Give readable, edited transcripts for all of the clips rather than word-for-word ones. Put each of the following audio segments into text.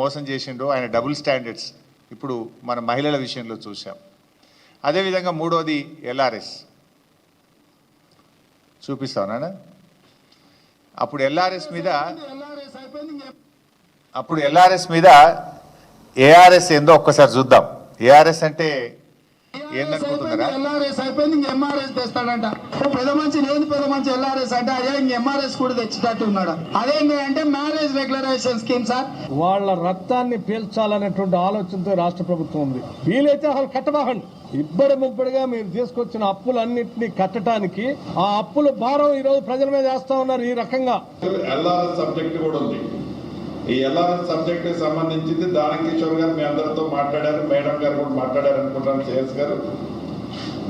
మోసం చేసిండో ఆయన డబుల్ స్టాండర్డ్స్ ఇప్పుడు మన మహిళల విషయంలో చూసాం. అదేవిధంగా మూడోది ఎల్ఆర్ఎస్ చూపిస్తానా. అప్పుడు ఎల్ఆర్ఎస్ మీద ఏఆర్ఎస్ ఏందో ఒక్కసారి చూద్దాం. ఏఆర్ఎస్ అంటే ఏందనుకుంటున్నారా? ఎల్ఆర్ఎస్ అయిపోయింది, ఇంక ఎంఆర్ఎస్ తెస్తాడంట. పెద్ద మంచి లేదు, పెద్ద మంచి ఎల్ఆర్ఎస్ అంటే అదే ఇంక ఎంఆర్ఎస్ కూడా తెచ్చేటట్టు ఉన్నాడు. అదేంటి అంటే మ్యారేజ్ రెగ్యులరైజేషన్ స్కీమ్ సార్. వాళ్ళ రక్తాన్ని పీల్చాలనేటువంటి ఆలోచనతో రాష్ట్ర ప్రభుత్వం ఉంది. వీలైతే అసలు కట్టబాకండి. ఇబ్బడి ముబ్బడిగా మీరు తీసుకొచ్చిన అప్పులన్నింటినీ కట్టడానికి ఆ అప్పుల భారం ఈ రోజు ప్రజల మీద వేస్తా ఉన్నారు. ఈ రకంగా ఎల్ఆర్ఎస్ సబ్జెక్ట్ కూడా ఉంది. ఈ ఎల్ఆర్ఎస్ సబ్జెక్ట్ కి సంబంధించింది దానకిషోర్ గారు మీ అందరితో మాట్లాడారు, మేడం గారు కూడా మాట్లాడారు అనుకుంటాను, సిఎస్ గారు.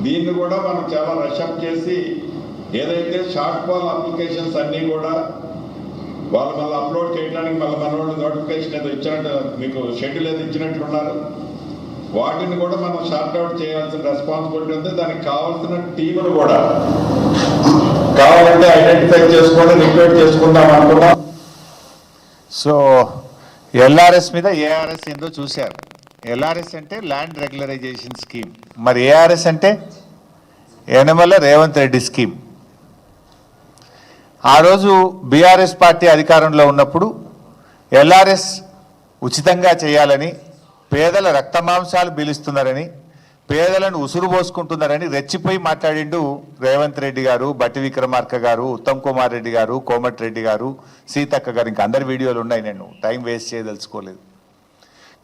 దీన్ని కూడా మనం చాలా రషప్ చేసి ఏదైతే షార్ట్ ఫాల్ అప్లికేషన్స్ అన్నీ కూడా వాళ్ళు మళ్ళీ అప్లోడ్ చేయడానికి మళ్ళీ మన వాళ్ళు నోటిఫికేషన్ ఏదో ఇచ్చినట్టు మీకు షెడ్యూల్ ఏదో ఇచ్చినట్లున్నారు. వాటిని కూడా మనం షార్ట్ అవుట్ చేయాల్సిన రెస్పాన్సిబిలిటీ ఉంది. దానికి కావాల్సిన టీములు కూడా కావాలంటే ఐడెంటిఫై చేసుకొని రిక్రూట్ చేసుకుందాం అనుకున్నాం. సో ఎల్ఆర్ఎస్ మీద ఏఆర్ఎస్ ఏందో చూశారు. ఎల్ఆర్ఎస్ అంటే ల్యాండ్ రెగ్యులరైజేషన్ స్కీమ్, మరి ఏఆర్ఎస్ అంటే యనమల రేవంత్ రెడ్డి స్కీమ్. ఆ రోజు బీఆర్ఎస్ పార్టీ అధికారంలో ఉన్నప్పుడు ఎల్ఆర్ఎస్ ఉచితంగా చేయాలని, పేదల రక్తమాంసాలు పీలుస్తున్నారని, పేదలను ఉసురు పోసుకుంటున్నారని రెచ్చిపోయి మాట్లాడిండు రేవంత్ రెడ్డి గారు, బట్టి విక్రమార్క గారు, ఉత్తమ్ కుమార్ రెడ్డి గారు, కోమటిరెడ్డి గారు, సీతక్క గారు. ఇంకా అందరి వీడియోలు ఉన్నాయి, నేను టైం వేస్ట్ చేయదలుచుకోలేదు.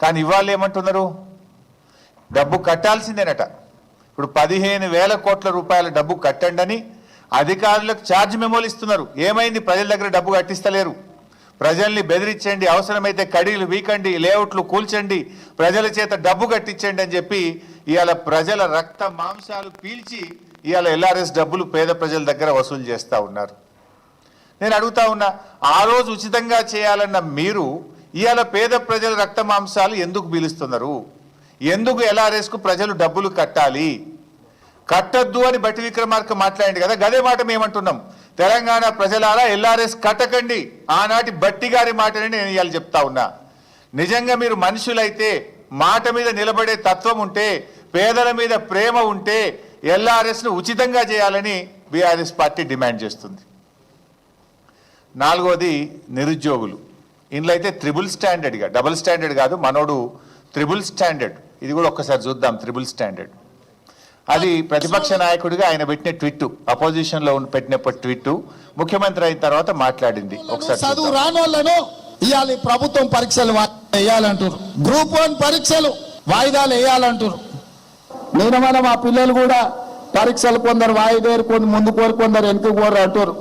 కానీ ఇవాళ ఏమంటున్నారు? డబ్బు కట్టాల్సిందేనట. ఇప్పుడు 15,000 కోట్ల రూపాయల డబ్బు కట్టండి అని అధికారులకు ఛార్జ్ మెమోలు ఇస్తున్నారు. ఏమైంది? ప్రజల దగ్గర డబ్బు కట్టిస్తలేరు. ప్రజల్ని బెదిరించండి, అవసరమైతే కడీలు వీకండి, లేఅవుట్లు కూల్చండి, ప్రజల చేత డబ్బు కట్టించండి అని చెప్పి ఇవాళ ప్రజల రక్త మాంసాలు పీల్చి ఇవాళ ఎల్ఆర్ఎస్ డబ్బులు పేద ప్రజల దగ్గర వసూలు చేస్తూ ఉన్నారు. నేను అడుగుతా ఉన్నా, ఆ రోజు ఉచితంగా చేయాలన్న మీరు ఇవాళ పేద ప్రజల రక్త మాంసాలు ఎందుకు పీలుస్తున్నారు? ఎందుకు ఎల్ఆర్ఎస్కు ప్రజలు డబ్బులు కట్టాలి? కట్టద్దు అని బట్టి విక్రమార్క మాట్లాడింది కదా, గదే మాట మేమంటున్నాం. తెలంగాణ ప్రజలారా ఎల్ఆర్ఎస్ కట్టకండి. ఆనాటి బట్టి గారి మాటని నేను ఇవాళ చెప్తా ఉన్నా. నిజంగా మీరు మనుషులైతే, మాట మీద నిలబడే తత్వం ఉంటే, పేదల మీద ప్రేమ ఉంటే ఎల్ఆర్ఎస్ను ఉచితంగా చేయాలని బీఆర్ఎస్ పార్టీ డిమాండ్ చేస్తుంది. నాలుగోది నిరుద్యోగులు. ఇందులో అయితే త్రిబుల్ స్టాండర్డ్గా, డబుల్ స్టాండర్డ్ కాదు, మనోడు త్రిబుల్ స్టాండర్డ్. ఇది కూడా ఒక్కసారి చూద్దాం. త్రిబుల్ స్టాండర్డ్ అది ప్రతిపక్ష నాయకుడిగా ఆయన పెట్టిన ట్వీట్, అపోజిషన్ లో పెట్టినప్పుడు ట్వీట్, ముఖ్యమంత్రి అయిన తర్వాత మాట్లాడింది. ఒకసారి చదువు రాని వాళ్ళను ఇవాళ ప్రభుత్వం పరీక్షలు వేయాలంటారు, గ్రూప్ 1 పరీక్షలు వాయిదాలు వేయాలంటారు. నేను మా పిల్లలు కూడా పరీక్షలు కొందరు వాయిదేరు, కొందరు ముందు కోరు, కొందరు వెనుక కోరు అంటారు.